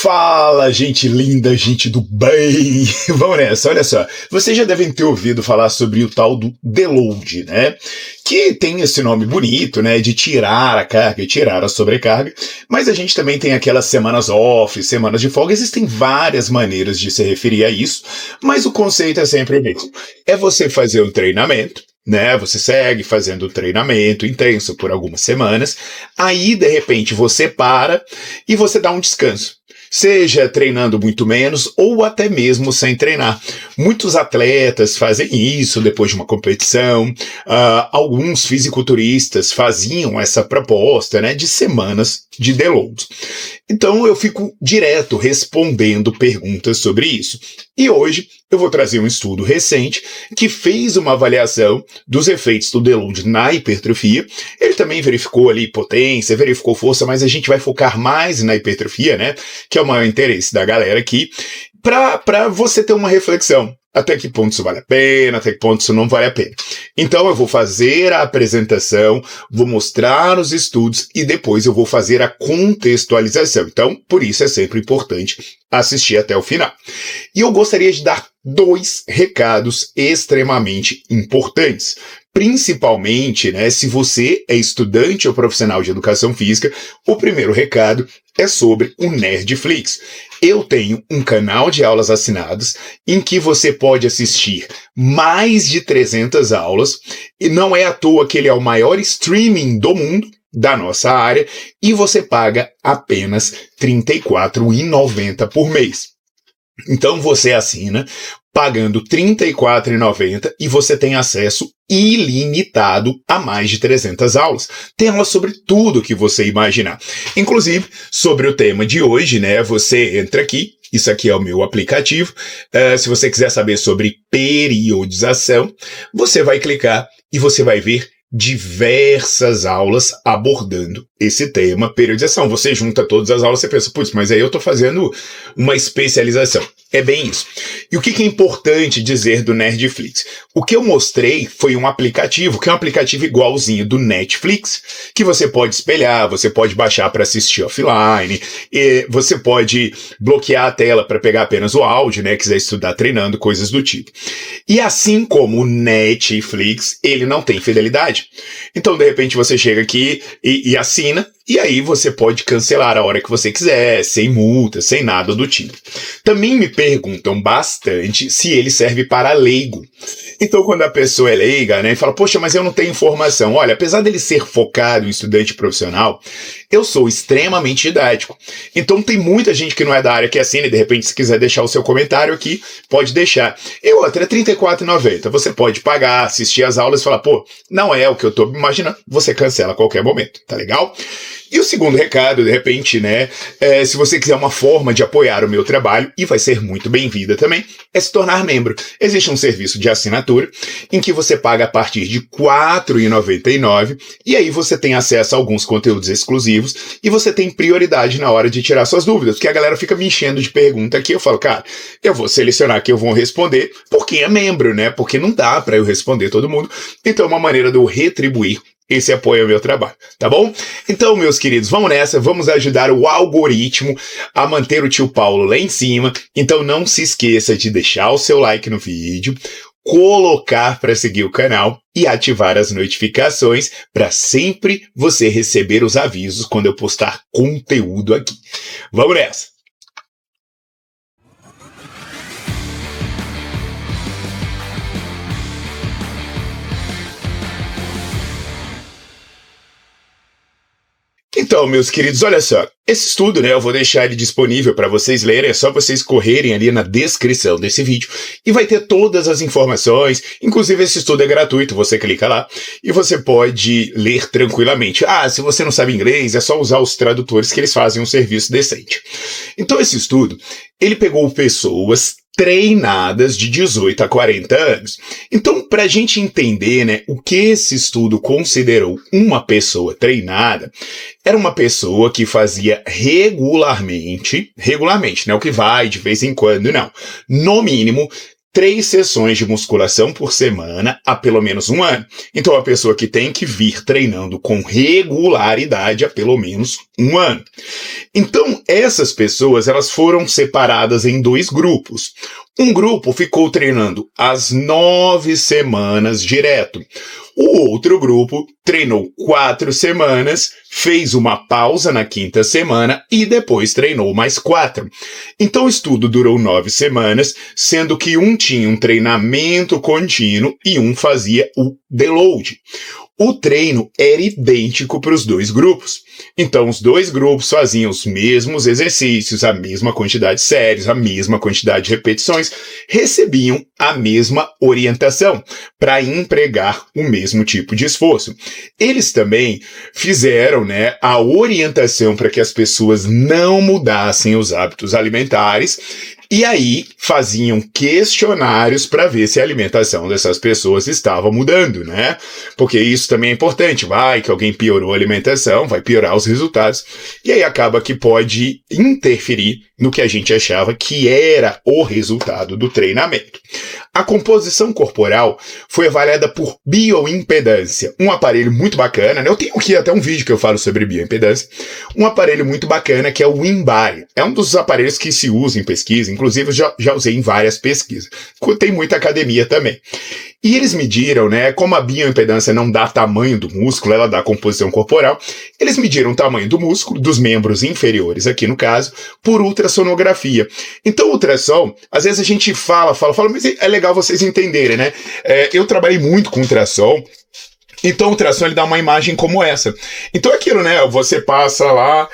Fala, gente linda, gente do bem! Vamos nessa, olha só. Vocês já devem ter ouvido falar sobre o tal do deload, né? Que tem esse nome bonito, né? De tirar a carga e tirar a sobrecarga. Mas a gente também tem aquelas semanas off, semanas de folga. Existem várias maneiras de se referir a isso, mas o conceito é sempre o mesmo. É você fazer um treinamento, né? Você segue fazendo o treinamento intenso por algumas semanas, aí de repente você para e você dá um descanso. Seja treinando muito menos ou até mesmo sem treinar. Muitos atletas fazem isso depois de uma competição, alguns fisiculturistas faziam essa proposta, né, de semanas de deload. Então eu fico direto respondendo perguntas sobre isso. E hoje eu vou trazer um estudo recente que fez uma avaliação dos efeitos do deload na hipertrofia. Ele também verificou ali potência, verificou força, mas a gente vai focar mais na hipertrofia, né? Que é o maior interesse da galera aqui, para você ter uma reflexão. Até que ponto isso vale a pena, até que ponto isso não vale a pena. Então eu vou fazer a apresentação, vou mostrar os estudos e depois eu vou fazer a contextualização. Então, por isso é sempre importante assistir até o final. E eu gostaria de dar 2 recados extremamente importantes. Principalmente, né, se você é estudante ou profissional de educação física, o primeiro recado é sobre o Nerdflix. Eu tenho um canal de aulas assinadas em que você pode assistir mais de 300 aulas, e não é à toa que ele é o maior streaming do mundo, da nossa área, e você paga apenas R$ 34,90 por mês. Então você assina pagando R$ 34,90 e você tem acesso ilimitado a mais de 300 aulas. Tem aula sobre tudo que você imaginar. Inclusive, sobre o tema de hoje, né? Você entra aqui, isso aqui é o meu aplicativo. Se você quiser saber sobre periodização, você vai clicar e você vai ver diversas aulas abordando esse tema, periodização. Você junta todas as aulas, você pensa, putz, mas aí eu tô fazendo uma especialização. É bem isso. E o que é importante dizer do Nerdflix? O que eu mostrei foi um aplicativo, que é um aplicativo igualzinho do Netflix, que você pode espelhar, você pode baixar para assistir offline, e você pode bloquear a tela para pegar apenas o áudio, né, quiser estudar treinando, coisas do tipo. E assim como o Netflix, ele não tem fidelidade. Então, de repente, você chega aqui e assina, e aí você pode cancelar a hora que você quiser, sem multa, sem nada do tipo. Também me perguntam bastante se ele serve para leigo. Então, quando a pessoa é leiga, né, e fala, poxa, mas eu não tenho informação. Olha, apesar dele ser focado em estudante profissional, eu sou extremamente didático. Então, tem muita gente que não é da área que assina, e de repente, se quiser deixar o seu comentário aqui, pode deixar. E outra, é R$ 34,90. Você pode pagar, assistir as aulas e falar, pô, não é o que eu tô imaginando, você cancela a qualquer momento, tá legal? E o segundo recado, de repente, né, se você quiser uma forma de apoiar o meu trabalho, e vai ser muito bem-vinda também, é se tornar membro. Existe um serviço de assinatura em que você paga a partir de R$ 4,99 e aí você tem acesso a alguns conteúdos exclusivos e você tem prioridade na hora de tirar suas dúvidas, porque a galera fica me enchendo de pergunta aqui, eu falo, cara, eu vou selecionar que eu vou responder por quem é membro, né, porque não dá para eu responder todo mundo, então é uma maneira de eu retribuir esse apoio ao meu trabalho, tá bom? Então, meus queridos, vamos nessa, vamos ajudar o algoritmo a manter o tio Paulo lá em cima. Então, não se esqueça de deixar o seu like no vídeo, colocar para seguir o canal e ativar as notificações para sempre você receber os avisos quando eu postar conteúdo aqui. Vamos nessa! Então, meus queridos, olha só, esse estudo, né, eu vou deixar ele disponível para vocês lerem, é só vocês correrem ali na descrição desse vídeo e vai ter todas as informações, inclusive esse estudo é gratuito, você clica lá e você pode ler tranquilamente. Ah, se você não sabe inglês, é só usar os tradutores que eles fazem um serviço decente. Então esse estudo, ele pegou pessoas treinadas de 18 a 40 anos. Então, para a gente entender, né, o que esse estudo considerou uma pessoa treinada, era uma pessoa que fazia regularmente, né, o que vai de vez em quando, não, no mínimo 3 sessões de musculação por semana há pelo menos um ano. Então, a pessoa que tem que vir treinando com regularidade há pelo menos um ano. Então, essas pessoas elas foram separadas em 2 grupos. Um grupo ficou treinando as 9 semanas direto. O outro grupo treinou 4 semanas, fez uma pausa na 5ª semana e depois treinou mais 4. Então o estudo durou 9 semanas, sendo que um tinha um treinamento contínuo e um fazia o deload. O treino era idêntico para os 2 grupos. Então, os 2 grupos faziam os mesmos exercícios, a mesma quantidade de séries, a mesma quantidade de repetições, recebiam a mesma orientação para empregar o mesmo tipo de esforço. Eles também fizeram, a orientação para que as pessoas não mudassem os hábitos alimentares. E aí faziam questionários para ver se a alimentação dessas pessoas estava mudando, Porque isso também é importante. Vai que alguém piorou a alimentação, vai piorar os resultados. E aí acaba que pode interferir no que a gente achava que era o resultado do treinamento. A composição corporal foi avaliada por bioimpedância, um aparelho muito bacana, Eu tenho aqui até um vídeo que eu falo sobre bioimpedância. Um aparelho muito bacana que é o Inbody. É um dos aparelhos que se usa em pesquisa, inclusive eu já usei em várias pesquisas. Tem muita academia também. E eles mediram, como a bioimpedância não dá tamanho do músculo, ela dá composição corporal, eles mediram o tamanho do músculo, dos membros inferiores aqui no caso, por ultrassonografia. Então o ultrassom, às vezes a gente fala, mas é legal vocês entenderem, Eu trabalhei muito com ultrassom. Então o ultrassom ele dá uma imagem como essa. Então aquilo, você passa lá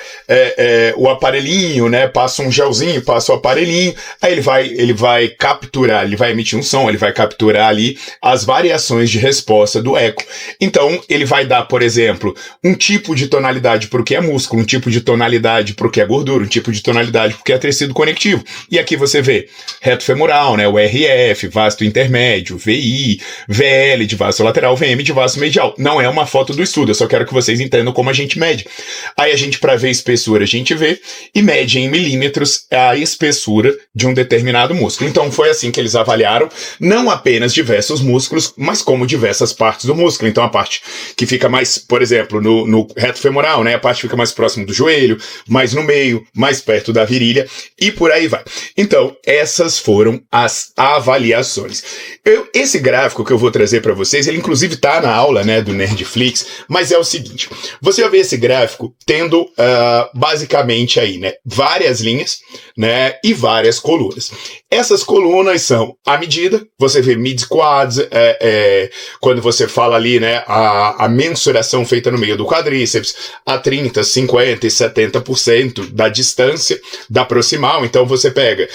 o aparelhinho, passa um gelzinho, passa o aparelhinho, aí ele vai capturar, ele vai emitir um som, ele vai capturar ali as variações de resposta do eco. Então ele vai dar, por exemplo, um tipo de tonalidade para o que é músculo, um tipo de tonalidade para o que é gordura, um tipo de tonalidade para o que é tecido conectivo. E aqui você vê reto femoral, o RF, vasto intermédio, VI, VL de vasto lateral, VM de vasto medial. Não é uma foto do estudo, eu só quero que vocês entendam como a gente mede. Aí a gente, para ver espessura, a gente vê e mede em milímetros a espessura de um determinado músculo. Então foi assim que eles avaliaram não apenas diversos músculos, mas como diversas partes do músculo. Então a parte que fica mais, por exemplo, no reto femoral, a parte que fica mais próximo do joelho, mais no meio, mais perto da virilha e por aí vai. Então essas foram as avaliações. Esse gráfico que eu vou trazer para vocês, ele inclusive está na aula, do Nerdflix, mas é o seguinte, você vai ver esse gráfico tendo basicamente aí, várias linhas, e várias colunas. Essas colunas são a medida, você vê mid-quads, quando você fala ali, a mensuração feita no meio do quadríceps, a 30%, 50% e 70% da distância da proximal, então você pega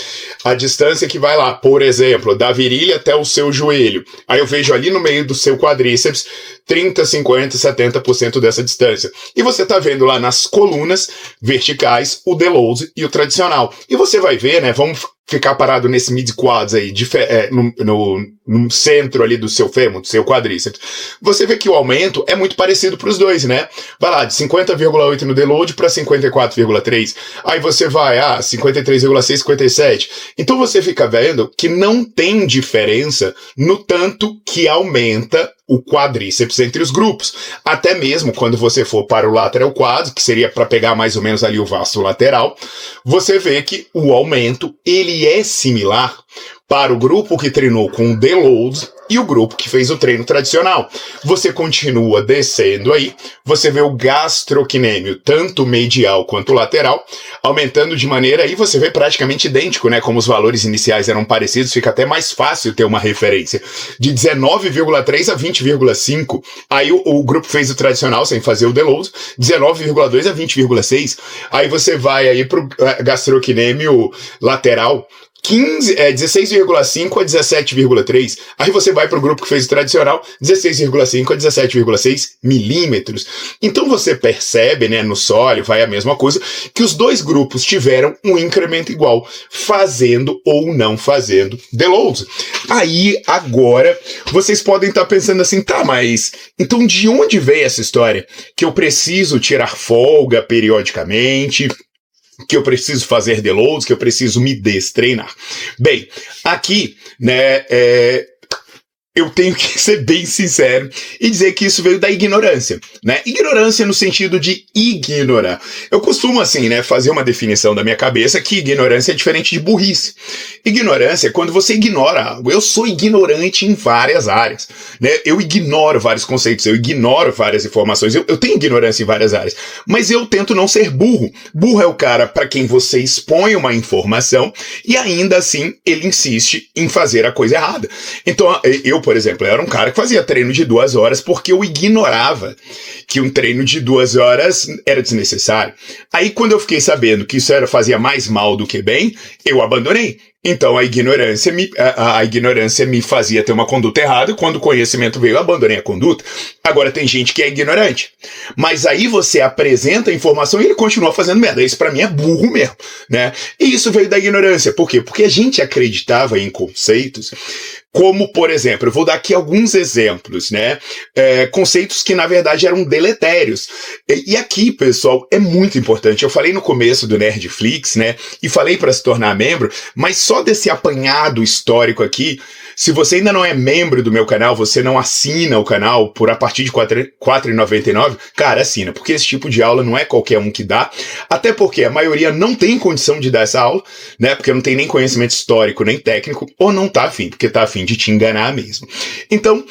a distância que vai lá, por exemplo, da virilha até o seu joelho, aí eu vejo ali no meio do seu quadríceps 30%, 50%, 70% dessa distância. E você está vendo lá nas colunas verticais o deload e o tradicional. E você vai ver, vamos ficar parado nesse mid-quads aí, no centro ali do seu fêmur, do seu quadríceps. Você vê que o aumento é muito parecido para os dois, Vai lá de 50,8 no deload para 54,3. Aí você vai 53,6, 57. Então você fica vendo que não tem diferença no tanto que aumenta o quadríceps entre os grupos. Até mesmo quando você for para o lateral quad, que seria para pegar mais ou menos ali o vasto lateral, você vê que o aumento ele é similar para o grupo que treinou com o deload e o grupo que fez o treino tradicional. Você continua descendo aí, você vê o gastrocnêmio, tanto medial quanto lateral, aumentando de maneira aí, você vê praticamente idêntico, como os valores iniciais eram parecidos, fica até mais fácil ter uma referência. De 19,3 a 20,5, aí o grupo fez o tradicional sem fazer o deload, 19,2 a 20,6, aí você vai aí pro gastrocnêmio lateral, 16,5 a 17,3. Aí você vai para o grupo que fez o tradicional, 16,5 a 17,6 milímetros. Então você percebe, no sólio, vai a mesma coisa, que os dois grupos tiveram um incremento igual, fazendo ou não fazendo deload. Aí, agora, vocês podem estar pensando assim, mas então de onde veio essa história? Que eu preciso tirar folga periodicamente, que eu preciso fazer deloads, que eu preciso me destreinar. Bem, aqui, eu tenho que ser bem sincero e dizer que isso veio da ignorância, né? Ignorância no sentido de ignorar. Eu costumo, assim, né, fazer uma definição da minha cabeça que ignorância é diferente de burrice. Ignorância é quando você ignora algo. Eu sou ignorante em várias áreas, né? Eu ignoro vários conceitos, eu ignoro várias informações, eu tenho ignorância em várias áreas, mas eu tento não ser burro. Burro é o cara para quem você expõe uma informação e ainda assim ele insiste em fazer a coisa errada. Então, por exemplo, eu era um cara que fazia treino de 2 horas porque eu ignorava que um treino de 2 horas era desnecessário. Aí, quando eu fiquei sabendo que isso fazia mais mal do que bem, eu abandonei. Então a ignorância me fazia ter uma conduta errada, quando o conhecimento veio, eu abandonei a conduta. Agora tem gente que é ignorante, mas aí você apresenta a informação e ele continua fazendo merda. Isso pra mim é burro mesmo, né? E isso veio da ignorância. Por quê? Porque a gente acreditava em conceitos como, por exemplo, eu vou dar aqui alguns exemplos, né? Conceitos que, na verdade, eram deletérios. E aqui, pessoal, é muito importante. Eu falei no começo do Nerdflix, né? E falei para se tornar membro, mas só desse apanhado histórico aqui, se você ainda não é membro do meu canal, você não assina o canal a partir de R$ 4,99, cara, assina, porque esse tipo de aula não é qualquer um que dá, até porque a maioria não tem condição de dar essa aula, né? Porque não tem nem conhecimento histórico, nem técnico, ou não tá afim, porque tá afim de te enganar mesmo. Então,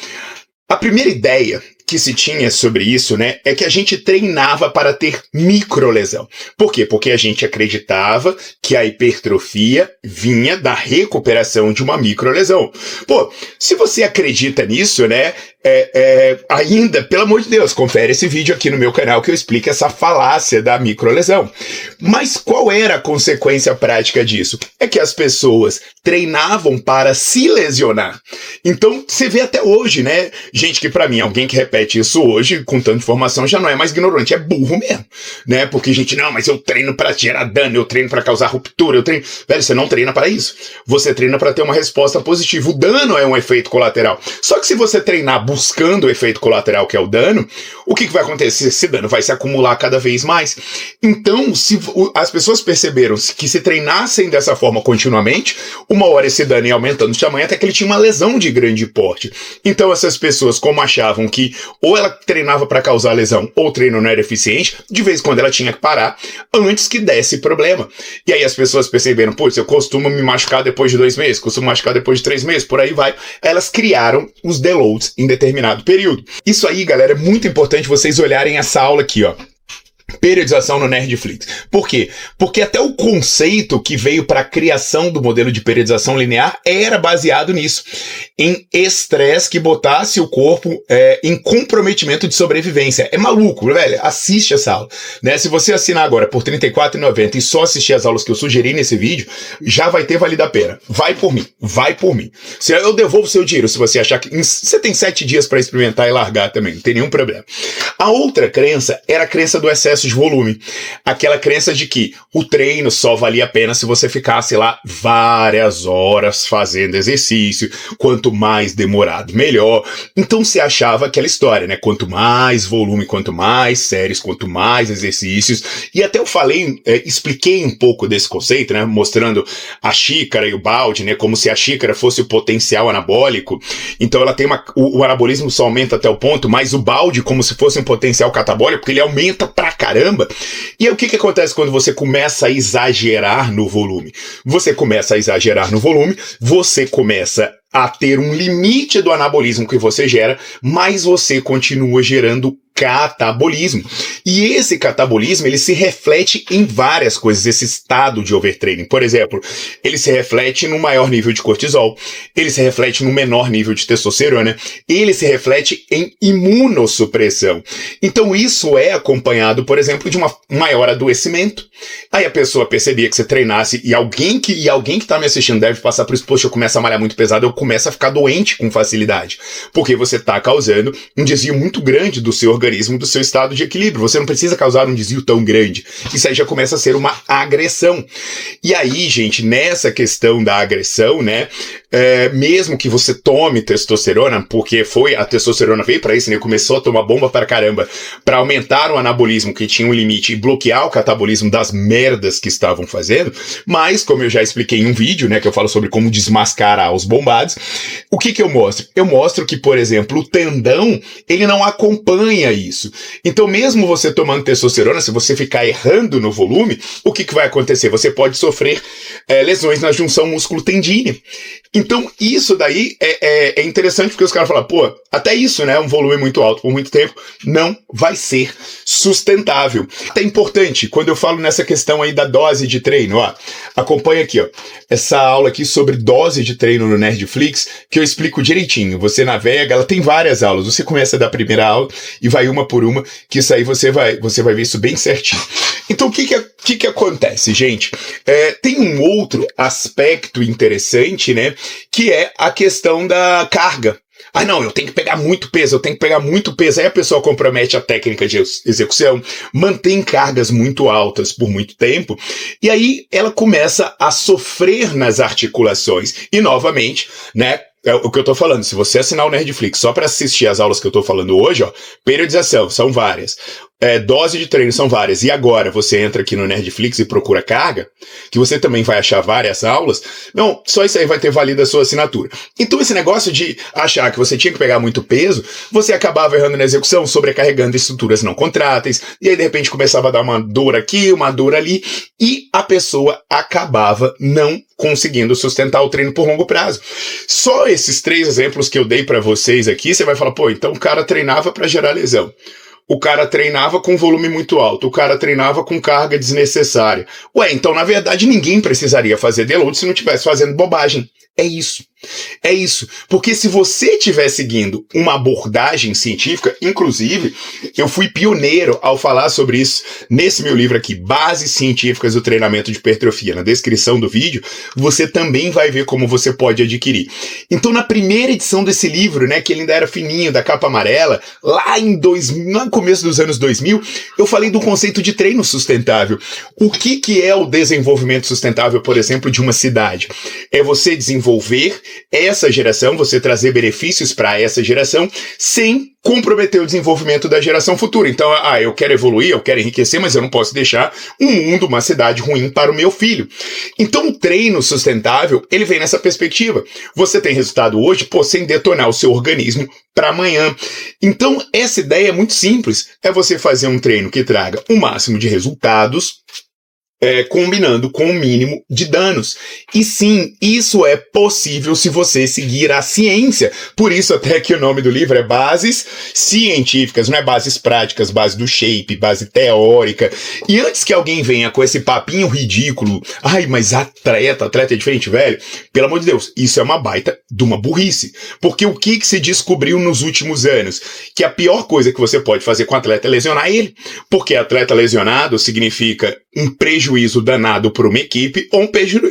a primeira ideia que se tinha sobre isso, né, é que a gente treinava para ter microlesão. Por quê? Porque a gente acreditava que a hipertrofia vinha da recuperação de uma microlesão. Pô, se você acredita nisso, né, ainda, pelo amor de Deus, confere esse vídeo aqui no meu canal que eu explico essa falácia da microlesão. Mas qual era a consequência prática disso? É que as pessoas treinavam para se lesionar. Então, você vê até hoje, né, gente que pra mim, alguém que repete isso hoje, com tanta informação, já não é mais ignorante, é burro mesmo, né? Porque gente, não, mas eu treino para gerar dano, eu treino para causar ruptura, eu treino... Velho, você não treina para isso. Você treina para ter uma resposta positiva. O dano é um efeito colateral. Só que se você treinar buscando o efeito colateral, que é o dano, o que vai acontecer? Esse dano vai se acumular cada vez mais. Então, se as pessoas perceberam que se treinassem dessa forma continuamente, uma hora esse dano ia aumentando de tamanho até que ele tinha uma lesão de grande porte. Então, essas pessoas, como achavam que ou ela treinava para causar lesão, ou o treino não era eficiente, de vez em quando ela tinha que parar antes que desse problema. E aí as pessoas perceberam, putz, eu costumo me machucar depois de 2 meses, costumo machucar depois de 3 meses, por aí vai. Elas criaram os deloads em determinado período. Isso aí, galera, é muito importante vocês olharem essa aula aqui, ó. Periodização no Nerdflix. Por quê? Porque até o conceito que veio para a criação do modelo de periodização linear era baseado nisso, em estresse que botasse o corpo em comprometimento de sobrevivência. É maluco, velho? Assiste essa aula, né? Se você assinar agora por R$ 34,90 e só assistir as aulas que eu sugeri nesse vídeo, já vai ter valido a pena. Vai por mim, vai por mim. Eu devolvo o seu dinheiro se você achar que... Você tem 7 dias para experimentar e largar também, não tem nenhum problema. A outra crença era a crença do excesso de volume. Aquela crença de que o treino só valia a pena se você ficasse lá várias horas fazendo exercício, quanto mais demorado, melhor. Então se achava aquela história, né? Quanto mais volume, quanto mais séries, quanto mais exercícios. E até eu expliquei um pouco desse conceito, né? Mostrando a xícara e o balde, né? Como se a xícara fosse o potencial anabólico. Então ela tem o anabolismo só aumenta até o ponto, mas o balde como se fosse um potencial catabólico, porque ele aumenta pra caramba. E aí o que acontece quando você começa a exagerar no volume? Você começa a exagerar no volume, você começa a ter um limite do anabolismo que você gera, mas você continua gerando catabolismo. E esse catabolismo, ele se reflete em várias coisas, esse estado de overtraining. Por exemplo, ele se reflete no maior nível de cortisol, ele se reflete no menor nível de testosterona, ele se reflete em imunossupressão. Então isso é acompanhado, por exemplo, de um maior adoecimento. Aí a pessoa percebia que você treinasse e alguém que tá me assistindo deve passar por isso, poxa, eu começo a malhar muito pesado, eu começo a ficar doente com facilidade, porque você tá causando um desvio muito grande do seu organismo, do seu estado de equilíbrio. Você não precisa causar um desvio tão grande. Isso aí já começa a ser uma agressão. E aí, gente, nessa questão da agressão, né, mesmo que você tome testosterona, porque a testosterona veio para isso, né? Começou a tomar bomba para caramba, para aumentar o anabolismo que tinha um limite e bloquear o catabolismo das merdas que estavam fazendo, mas, como eu já expliquei em um vídeo, né, que eu falo sobre como desmascarar os bombados, o que eu mostro? Eu mostro que, por exemplo, o tendão, ele não acompanha isso. Então, mesmo você tomando testosterona, se você ficar errando no volume, o que vai acontecer? Você pode sofrer lesões na junção músculo-tendínea. Então, isso daí é interessante porque os caras falam, pô, até isso, né, um volume muito alto por muito tempo, não vai ser sustentável. É importante, quando eu falo nessa questão aí da dose de treino, ó, acompanha aqui, ó, essa aula aqui sobre dose de treino no Nerdflix, que eu explico direitinho. Você navega, ela tem várias aulas, você começa da primeira aula e vai uma por uma, que isso aí você vai ver isso bem certinho. Então, o que acontece, gente? Tem um outro aspecto interessante, né, que é a questão da carga. Ah, não, eu tenho que pegar muito peso. Aí a pessoa compromete a técnica de execução, mantém cargas muito altas por muito tempo, e aí ela começa a sofrer nas articulações. E, novamente, né, é o que eu tô falando, se você assinar o Nerdflix só para assistir as aulas que eu tô falando hoje, ó, periodização, são várias. Dose de treino são várias. E agora você entra aqui no Nerdflix e procura carga, que você também vai achar várias aulas. Não, só isso aí vai ter valido a sua assinatura. Então esse negócio de achar que você tinha que pegar muito peso, você acabava errando na execução, sobrecarregando estruturas não contráteis, e aí de repente começava a dar uma dor aqui, uma dor ali, e a pessoa acabava não conseguindo sustentar o treino por longo prazo. Só esses 3 exemplos que eu dei para vocês aqui, você vai falar, pô, então o cara treinava para gerar lesão. O cara treinava com volume muito alto, o cara treinava com carga desnecessária. Ué, então na verdade ninguém precisaria fazer deload se não estivesse fazendo bobagem. É isso. É isso. Porque se você estiver seguindo uma abordagem científica, inclusive, eu fui pioneiro ao falar sobre isso nesse meu livro aqui, Bases Científicas do Treinamento de Hipertrofia. Na descrição do vídeo, você também vai ver como você pode adquirir. Então, na primeira edição desse livro, né, que ele ainda era fininho, da capa amarela, lá no começo dos anos 2000, eu falei do conceito de treino sustentável. O que é o desenvolvimento sustentável, por exemplo, de uma cidade? É você desenvolver essa geração, você trazer benefícios para essa geração sem comprometer o desenvolvimento da geração futura. Então, eu quero evoluir, eu quero enriquecer, mas eu não posso deixar um mundo, uma cidade ruim para o meu filho. Então, o treino sustentável, ele vem nessa perspectiva. Você tem resultado hoje, sem detonar o seu organismo para amanhã. Então, essa ideia é muito simples. É você fazer um treino que traga o máximo de resultados, combinando com o mínimo de danos. E sim, isso é possível se você seguir a ciência. Por isso até que o nome do livro é Bases Científicas, não é bases práticas, base do shape, base teórica. E antes que alguém venha com esse papinho ridículo, mas atleta é diferente, velho, pelo amor de Deus, isso é uma baita de uma burrice. Porque o que se descobriu nos últimos anos? Que a pior coisa que você pode fazer com o atleta é lesionar ele. Porque atleta lesionado significa um prejuízo danado para uma equipe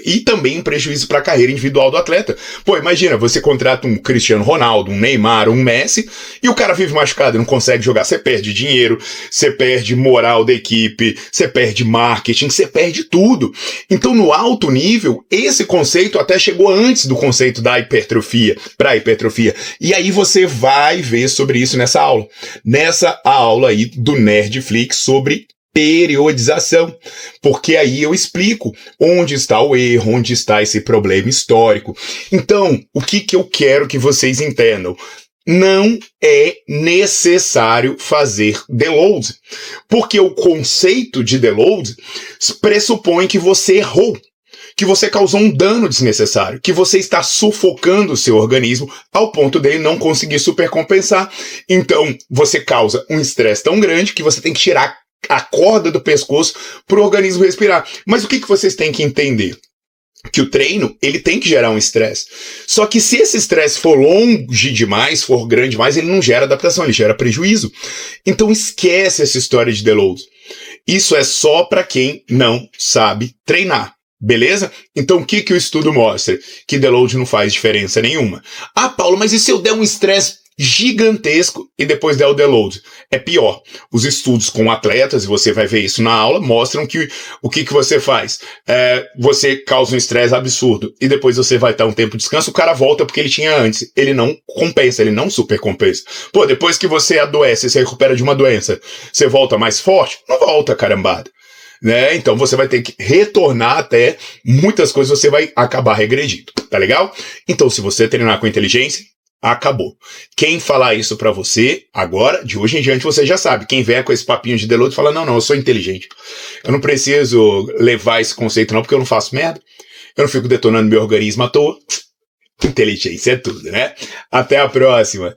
e também um prejuízo para a carreira individual do atleta. Imagina, você contrata um Cristiano Ronaldo, um Neymar, um Messi, e o cara vive machucado e não consegue jogar. Você perde dinheiro, você perde moral da equipe, você perde marketing, você perde tudo. Então, no alto nível, esse conceito até chegou antes do conceito da hipertrofia, para hipertrofia. E aí você vai ver sobre isso nessa aula. Nessa aula aí do Nerdflix sobre periodização, porque aí eu explico onde está o erro, onde está esse problema histórico. Então, o que eu quero que vocês entendam? Não é necessário fazer deload, porque o conceito de deload pressupõe que você errou, que você causou um dano desnecessário, que você está sufocando o seu organismo ao ponto dele não conseguir supercompensar. Então, você causa um estresse tão grande que você tem que tirar a corda do pescoço para o organismo respirar. Mas o que vocês têm que entender? Que o treino, ele tem que gerar um estresse. Só que se esse estresse for longe demais, for grande demais, ele não gera adaptação, ele gera prejuízo. Então esquece essa história de deload. Isso é só para quem não sabe treinar. Beleza? Então o que o estudo mostra? Que deload não faz diferença nenhuma. Paulo, mas e se eu der um estresse gigantesco e depois der o deload. É pior. Os estudos com atletas, e você vai ver isso na aula, mostram que o que você faz? Você causa um estresse absurdo e depois você vai dar um tempo de descanso, o cara volta porque ele tinha antes. Ele não compensa, ele não supercompensa. Pô, depois que você adoece, você recupera de uma doença, você volta mais forte? Não volta, carambada. Né? Então você vai ter que retornar até muitas coisas, você vai acabar regredindo, tá legal? Então se você treinar com inteligência, acabou. Quem falar isso pra você, agora, de hoje em diante, você já sabe. Quem vier com esse papinho de deload fala, não, eu sou inteligente. Eu não preciso levar esse conceito não, porque eu não faço merda. Eu não fico detonando meu organismo à toa. Inteligência é tudo, né? Até a próxima.